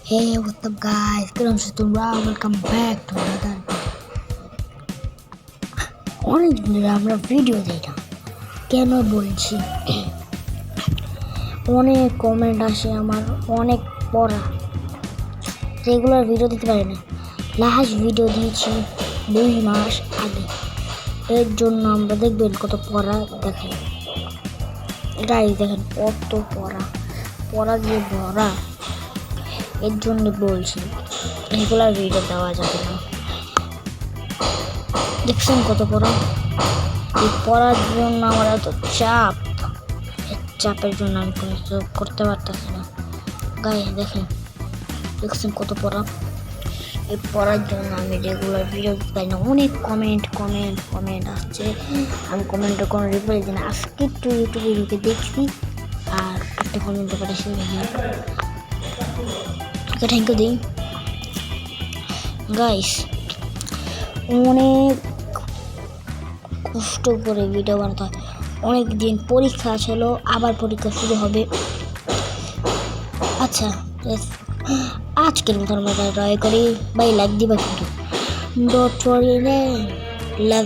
Hey, what's up guys? Welcome back to another অনেক দিন আমরা ভিডিও দিই না, কেন বলছি? অনেক কমেন্ট আসে, আমার অনেক পড়া, রেগুলার ভিডিও দিতে পারি না। লাস্ট ভিডিও দিয়েছি 2 মাস আগে, এর জন্য আমরা দেখবেন কত পড়া দেখেন গাইস, দেখেন কত পড়া দিয়ে ভরা। এর জন্য বলছি রেগুলার ভিডিও দেওয়া যাবে না। দেখছেন কত পড়া? এই পড়ার জন্য আমার এত চাপের জন্য আমি কোনো কিছু করতে পারতেছি না। গায়ে দেখছেন কত পড়া? এই পড়ার জন্য আমি রেগুলার ভিডিও দিতে পারি না। অনেক কমেন্ট আসছে, আমি কমেন্টের কোনো রিপ্লাই দিই না। আজকে একটু ইউটিউবে ঢুকে দেখছি আর একটা কমেন্ট করেছি, থ্যাংক ইউ দিই গাইস। অনেক কষ্ট করে ভিডিও বানাতে হয়, অনেক দিন পরীক্ষা ছিল, আবার পরীক্ষা শুরু হবে। আচ্ছা, আজকের মতো আমরা ট্রাই করি। ভাই লাইক দিবা কিন্তু, ডট ফর লাভ।